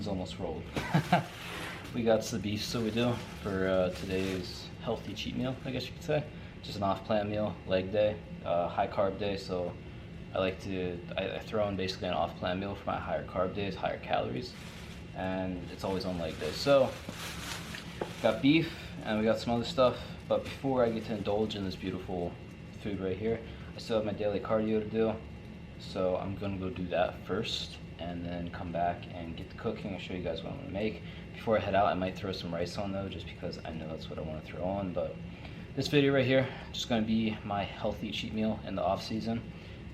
is almost rolled. We got some beef, so we do, for today's healthy cheat meal, I guess you could say. Just an off-plan meal, leg day, high carb day, so I throw in basically an off-plan meal for my higher carb days, higher calories, and it's always on leg day. So, got beef, and we got some other stuff, but before I get to indulge in this beautiful food right here, I still have my daily cardio to do, so I'm gonna go do that first, and then come back and get to cooking and show you guys what I'm gonna make. Before I head out, I might throw some rice on though, just because I know that's what I want to throw on. But this video right here, just gonna be my healthy cheat meal in the off season,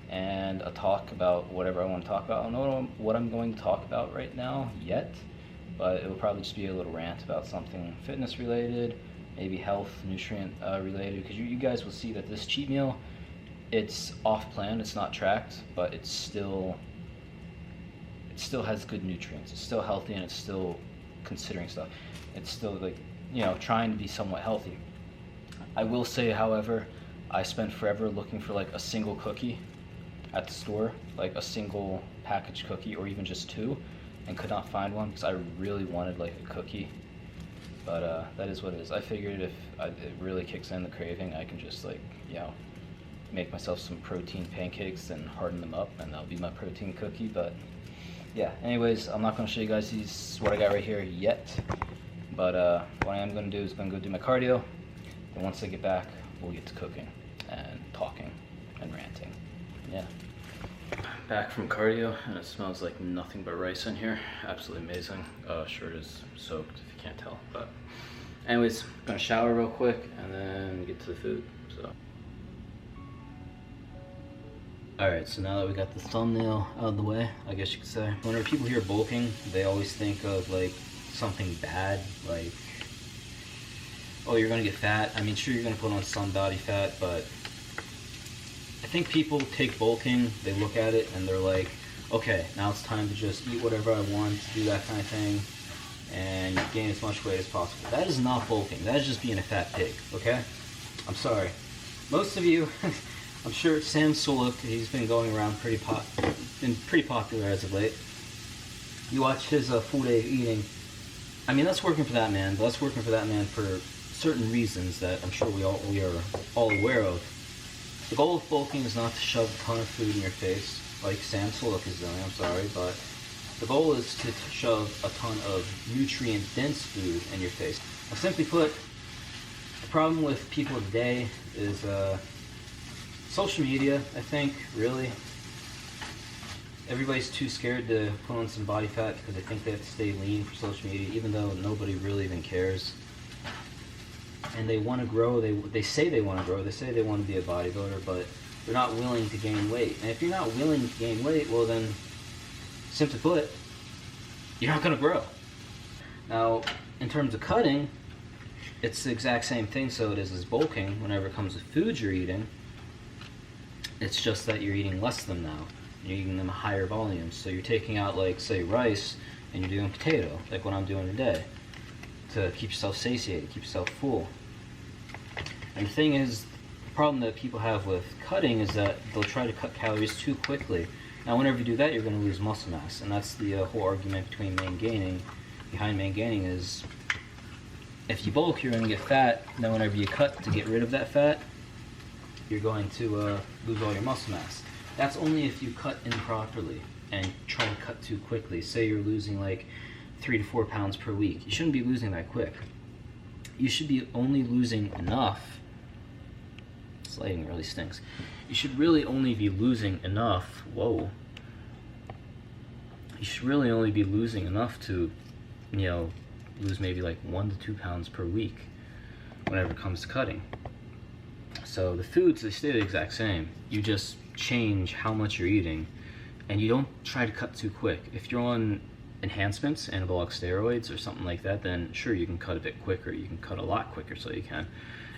and a talk about whatever I want to talk about. I don't know what I'm going to talk about right now yet, but it will probably just be a little rant about something fitness related, maybe health, nutrient related, because you guys will see that this cheat meal, it's off plan, it's not tracked, but it still has good nutrients. It's still healthy, and it's still considering stuff. It's still, like, you know, trying to be somewhat healthy. I will say, however, I spent forever looking for like a single cookie at the store, like a single packaged cookie, or even just two, and could not find one because I really wanted like a cookie. But that is what it is. I figured if it really kicks in the craving, I can just, like, you know, make myself some protein pancakes and harden them up, and that'll be my protein cookie. But yeah, anyways, I'm not going to show you guys what I got right here yet, but what I am going to do is going to go do my cardio, and once I get back, we'll get to cooking and talking and ranting. Yeah. Back from cardio, and it smells like nothing but rice in here. Absolutely amazing. Shirt is soaked if you can't tell, but anyways, gonna shower real quick and then get to the food. So alright, so now that we got the thumbnail out of the way, I guess you could say, whenever people hear bulking, they always think of like something bad, like, oh, you're gonna get fat. I mean, sure, you're gonna put on some body fat, but I think people take bulking, they look at it and they're like, okay, now it's time to just eat whatever I want, do that kind of thing, and gain as much weight as possible. That is not bulking. That is just being a fat pig, okay? I'm sorry. Most of you, I'm sure Sam Sulek, he's been going around pretty popular as of late. You watch his full day of eating. I mean, that's working for that man, but that's working for that man for certain reasons that I'm sure we are all aware of. The goal of bulking is not to shove a ton of food in your face, like Sam Sulek is doing, I'm sorry, but the goal is to shove a ton of nutrient-dense food in your face. Now, simply put, the problem with people today is social media, I think, really. Everybody's too scared to put on some body fat because they think they have to stay lean for social media, even though nobody really even cares. And they want to grow, they say they want to grow, they say they want to be a bodybuilder, but they're not willing to gain weight. And if you're not willing to gain weight, well then, simply put, you're not going to grow. Now, in terms of cutting, it's the exact same thing, so it is as bulking. Whenever it comes to foods you're eating, it's just that you're eating less of them now. You're eating them higher volumes. So you're taking out, like, say, rice, and you're doing potato, like what I'm doing today, to keep yourself satiated, keep yourself full. And the thing is, the problem that people have with cutting is that they'll try to cut calories too quickly. Now, whenever you do that, you're going to lose muscle mass, and that's the whole argument behind Maingaining is, if you bulk, you're going to get fat. Then whenever you cut to get rid of that fat, you're going to lose all your muscle mass. That's only if you cut improperly and try to cut too quickly. Say you're losing like 3 to 4 pounds per week. You shouldn't be losing that quick. You should be only losing enough. This lighting really stinks. You should really only be losing enough. Whoa. You should really only be losing enough to, you know, lose maybe like 1 to 2 pounds per week whenever it comes to cutting. So the foods, they stay the exact same. You just change how much you're eating, and you don't try to cut too quick. If you're on enhancements, anabolic steroids or something like that, then sure, you can cut a bit quicker. You can cut a lot quicker, so you can,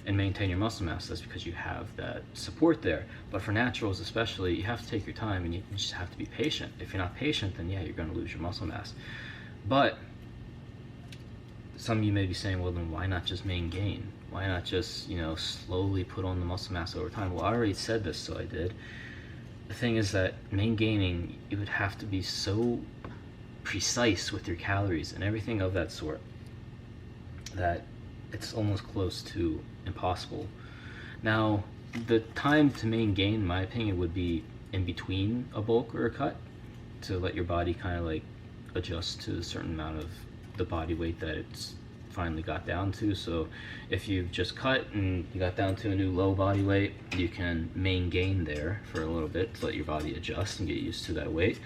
and maintain your muscle mass. That's because you have that support there. But for naturals especially, you have to take your time, and you just have to be patient. If you're not patient, then yeah, you're going to lose your muscle mass. But some of you may be saying, well, then why not just maintain? Why not just, you know, slowly put on the muscle mass over time? Well, I already said this, so I did. The thing is that maintaining, it would have to be so precise with your calories and everything of that sort that it's almost close to impossible. Now, the time to gain, in my opinion, would be in between a bulk or a cut, to let your body kind of like adjust to a certain amount of the body weight that it's finally got down to. So if you've just cut and you got down to a new low body weight, you can gain there for a little bit to let your body adjust and get used to that weight,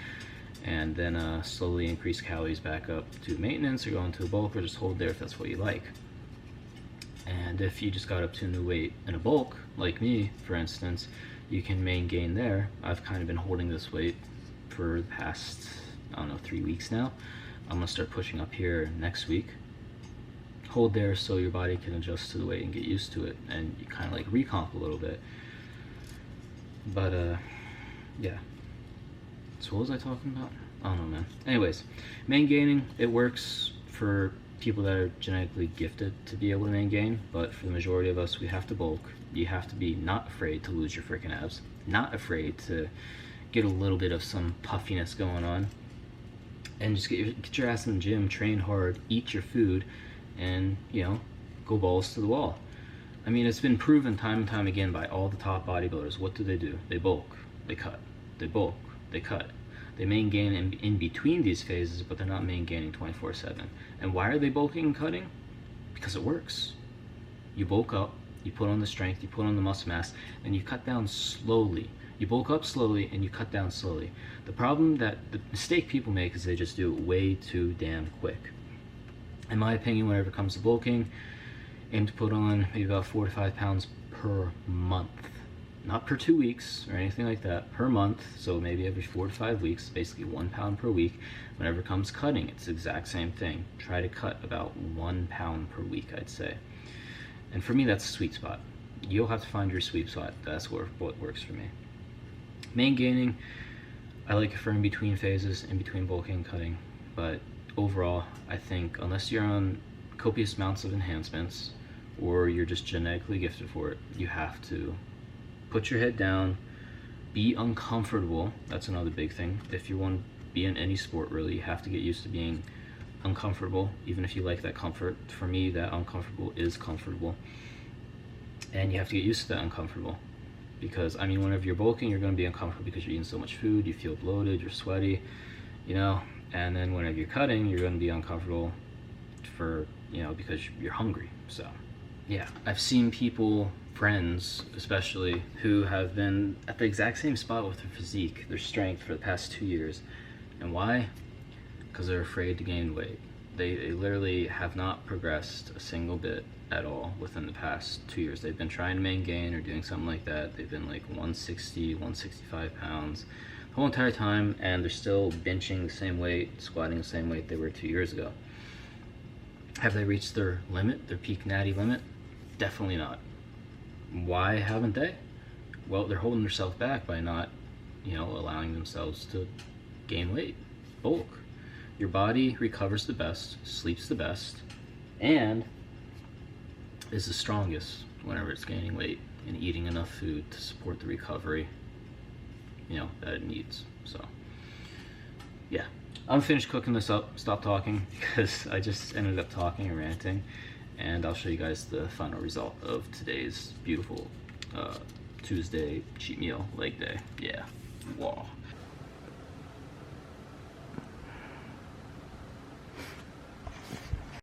and then slowly increase calories back up to maintenance, or go into a bulk, or just hold there if that's what you like. And if you just got up to a new weight in a bulk, like me, for instance, you can gain there. I've kind of been holding this weight for the past, I don't know, 3 weeks now. I'm gonna start pushing up here next week. Hold there so your body can adjust to the weight and get used to it, and you kind of like recomp a little bit. But yeah. So what was I talking about? I don't know, man. Anyways, gaining, it works for people that are genetically gifted to be able to gain, but for the majority of us, we have to bulk. You have to be not afraid to lose your freaking abs, not afraid to get a little bit of some puffiness going on, and just get your ass in the gym, train hard, eat your food, and, you know, go balls to the wall. I mean, it's been proven time and time again by all the top bodybuilders. What do? They bulk, they cut, they bulk, they cut. They gain in between these phases, but they're not gaining 24/7. And why are they bulking and cutting? Because it works. You bulk up, you put on the strength, you put on the muscle mass, and you cut down slowly. You bulk up slowly and you cut down slowly. The mistake people make is they just do it way too damn quick. In my opinion, whenever it comes to bulking, aim to put on maybe about 4 to 5 pounds per month. Not per 2 weeks or anything like that, per month. So maybe every 4 to 5 weeks, basically 1 pound per week. Whenever it comes cutting, it's the exact same thing. Try to cut about 1 pound per week, I'd say. And for me, that's a sweet spot. You'll have to find your sweet spot. That's what works for me. Gaining, I like it for in between phases, in between bulking and cutting. But overall, I think unless you're on copious amounts of enhancements, or you're just genetically gifted for it, you have to put your head down, be uncomfortable. That's another big thing. If you want to be in any sport, really, you have to get used to being uncomfortable, even if you like that comfort. For me, that uncomfortable is comfortable. And you have to get used to that uncomfortable. Because, I mean, whenever you're bulking, you're going to be uncomfortable because you're eating so much food, you feel bloated, you're sweaty, you know. And then whenever you're cutting, you're going to be uncomfortable because you're hungry. So, yeah. I've seen people, friends especially, who have been at the exact same spot with their physique, their strength, for the past 2 years. And why? Because they're afraid to gain weight. They literally have not progressed a single bit at all within the past 2 years. They've been trying to gain or doing something like that. They've been like 160, 165 pounds the whole entire time, and they're still benching the same weight, squatting the same weight they were 2 years ago. Have they reached their limit, their peak natty limit? Definitely not. Why haven't they? Well, they're holding themselves back by not, allowing themselves to gain weight, bulk. Your body recovers the best, sleeps the best, and is the strongest whenever it's gaining weight and eating enough food to support the recovery, that it needs. So, yeah. I'm finished cooking this up. Stop talking, because I just ended up talking and ranting. And I'll show you guys the final result of today's beautiful Tuesday cheat meal leg day. Yeah. Wow.